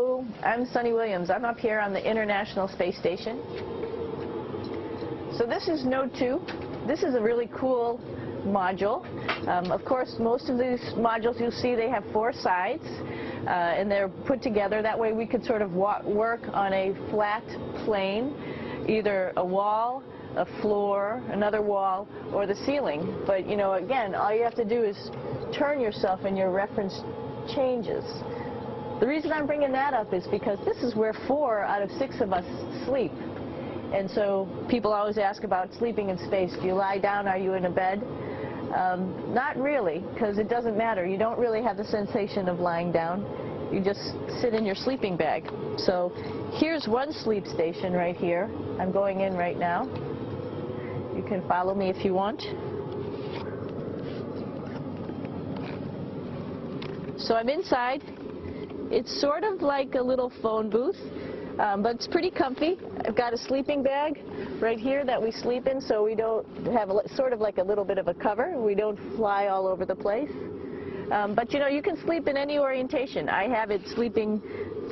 Hello, I'm Sunny Williams. I'm up here on the International Space Station. So this is Node 2. This is a really cool module. Of course, most of these modules you'll see they have 4 sides, and they're put together. That way we could sort of work on a flat plane, either a wall, a floor, another wall, or the ceiling. But, you know, again, all you have to do is turn yourself and your reference changes. The reason I'm bringing that up is because this is where 4 out of 6 of us sleep. And so people always ask about sleeping in space. Do you lie down? Are you in a bed? Not really, because it doesn't matter. You don't really have the sensation of lying down. You just sit in your sleeping bag. So here's one sleep station right here. I'm going in right now. You can follow me if you want. So I'm inside. It's sort of like a little phone booth, but it's pretty comfy. I've got a sleeping bag right here that we sleep in, so we don't have sort of like a little bit of a cover. We don't fly all over the place. But you know, you can sleep in any orientation. I have it sleeping,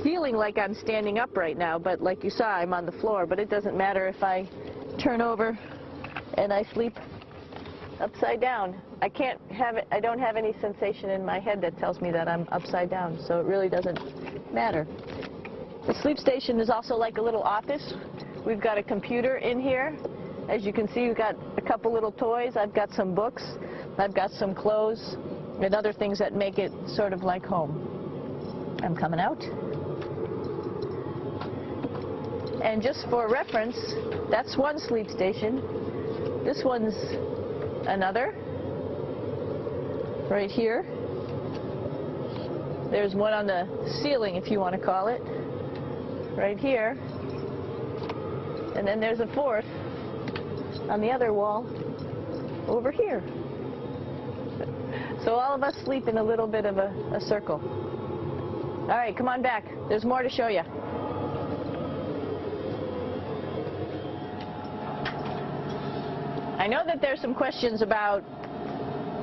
feeling like I'm standing up right now, but like you saw, I'm on the floor. But it doesn't matter if I turn over and I sleep upside down. I don't have any sensation in my head that tells me that I'm upside down, so it really doesn't matter. The sleep station is also like a little office. We've got a computer in here. As you can see, we've got a couple little toys. I've got some books. I've got some clothes and other things that make it sort of like home. I'm coming out. And just for reference, that's one sleep station. This one's another. Right here. There's one on the ceiling, if you want to call it. Right here. And then there's a 4th on the other wall over here. So all of us sleep in a little bit of a circle. All right, come on back. There's more to show you. I know that there's some questions about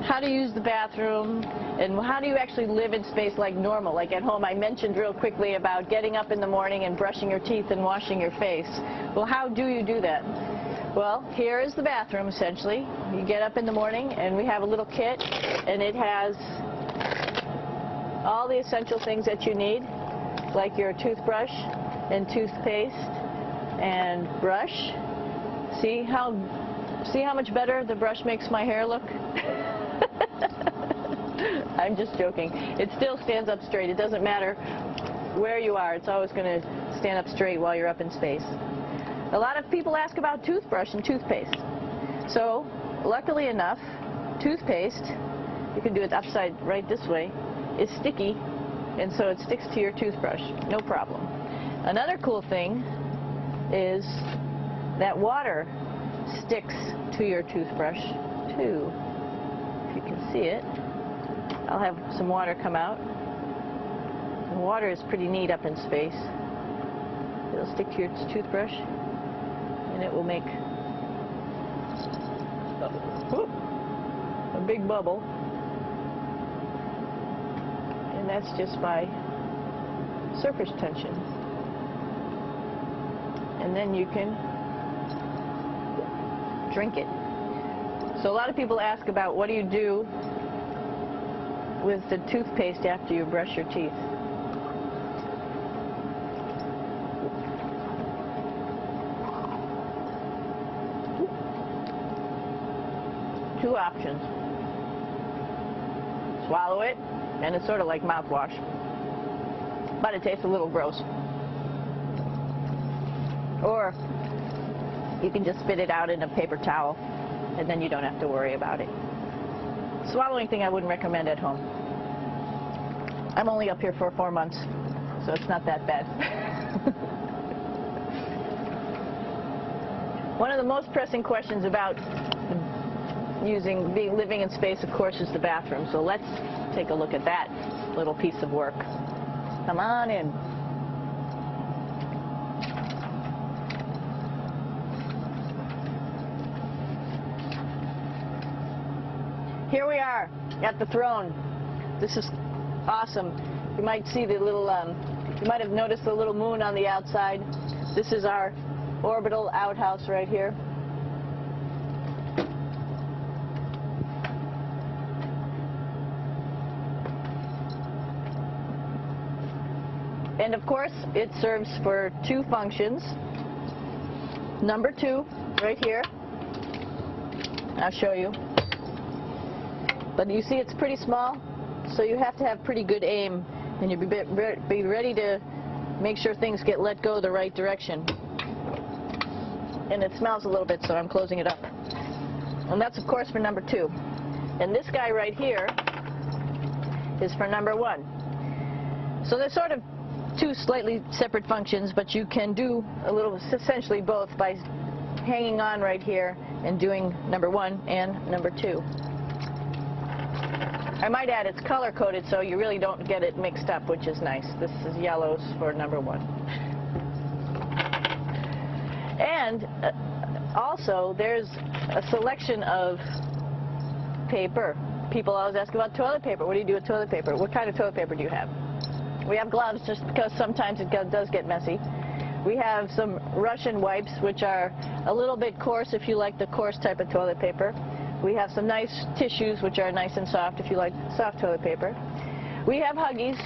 how to use the bathroom and how do you actually live in space like normal, like at home. I mentioned real quickly about getting up in the morning and brushing your teeth and washing your face. Well, how do you do that? Well, here is the bathroom, essentially. You get up in the morning and we have a little kit, and it has all the essential things that you need, like your toothbrush and toothpaste and brush. See how much better the brush makes my hair look? I'm just joking. It still stands up straight. It doesn't matter where you are. It's always going to stand up straight while you're up in space. A lot of people ask about toothbrush and toothpaste. So, luckily enough, toothpaste, you can do it upside right this way, is sticky, and so it sticks to your toothbrush. No problem. Another cool thing is that water sticks to your toothbrush too. If you can see it, I'll have some water come out. And water is pretty neat up in space. It'll stick to your toothbrush, and it will make a big bubble. And that's just by surface tension. And then you can drink it. So a lot of people ask about what do you do with the toothpaste after you brush your teeth. Two options. Swallow it, and it's sort of like mouthwash, but it tastes a little gross. Or you can just spit it out in a paper towel, and then you don't have to worry about it. Swallowing thing I wouldn't recommend at home. I'm only up here for 4 months, so it's not that bad. One of the most pressing questions about living in space, of course, is the bathroom. So let's take a look at that little piece of work. Come on in. Here we are at the throne. This is awesome. You might see the little You might have noticed the little moon on the outside. This is our orbital outhouse right here. And of course, it serves for two functions. Number 2, right here. I'll show you. But you see it's pretty small, so you have to have pretty good aim, and you'll be ready to make sure things get let go the right direction. And it smells a little bit, so I'm closing it up. And that's, of course, for number 2. And this guy right here is for number 1. So they're sort of two slightly separate functions, but you can do a little, essentially both, by hanging on right here and doing number 1 and number 2. I might add it's color coded, so you really don't get it mixed up, which is nice. This is yellows for number 1. And also there's a selection of paper. People always ask about toilet paper. What do you do with toilet paper? What kind of toilet paper do you have? We have gloves just because sometimes it does get messy. We have some Russian wipes, which are a little bit coarse if you like the coarse type of toilet paper. We have some nice tissues, which are nice and soft if you like soft toilet paper. We have Huggies,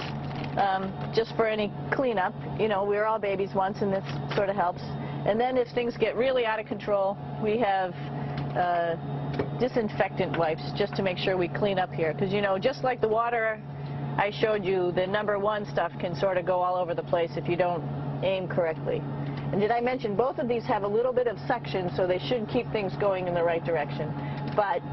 just for any cleanup. You know, we were all babies once, and this sort of helps. And then if things get really out of control, we have disinfectant wipes, just to make sure we clean up here. Because, you know, just like the water I showed you, the number 1 stuff can sort of go all over the place if you don't aim correctly. And did I mention both of these have a little bit of suction, so they should keep things going in the right direction. But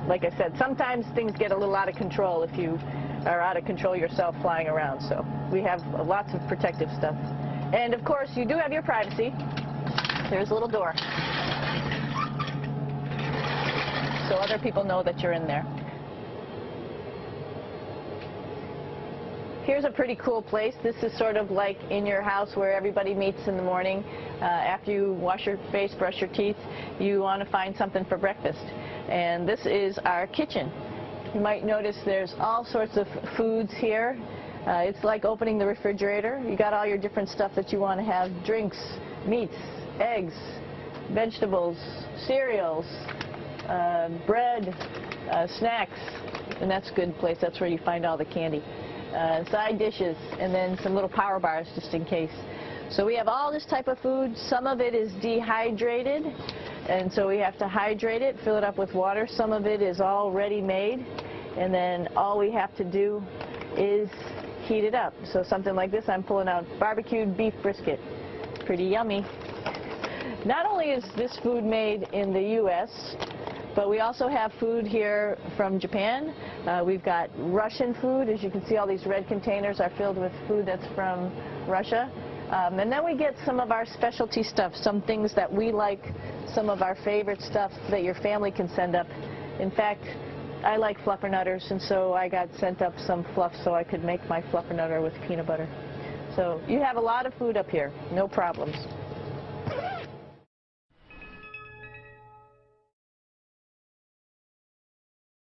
like I said, sometimes things get a little out of control if you are out of control yourself flying around. So we have lots of protective stuff. And of course, you do have your privacy. There's a little door, so other people know that you're in there. Here's a pretty cool place. This is sort of like in your house where everybody meets in the morning. After you wash your face, brush your teeth, you want to find something for breakfast. And this is our kitchen. You might notice there's all sorts of foods here. It's like opening the refrigerator. You got all your different stuff that you want to have: drinks, meats, eggs, vegetables, cereals, bread, snacks. And that's a good place. That's where you find all the candy. Side dishes, and then some little power bars just in case. So we have all this type of food. Some of it is dehydrated, and so we have to hydrate it, fill it up with water. Some of it is all ready-made, and then all we have to do is heat it up. So something like this, I'm pulling out barbecued beef brisket. Pretty yummy. Not only is this food made in the U.S., but we also have food here from Japan. We've got Russian food. As you can see, all these red containers are filled with food that's from Russia. And then we get some of our specialty stuff, some things that we like, some of our favorite stuff that your family can send up. In fact, I like fluffernutters, and so I got sent up some fluff so I could make my fluffernutter with peanut butter. So you have a lot of food up here, no problems.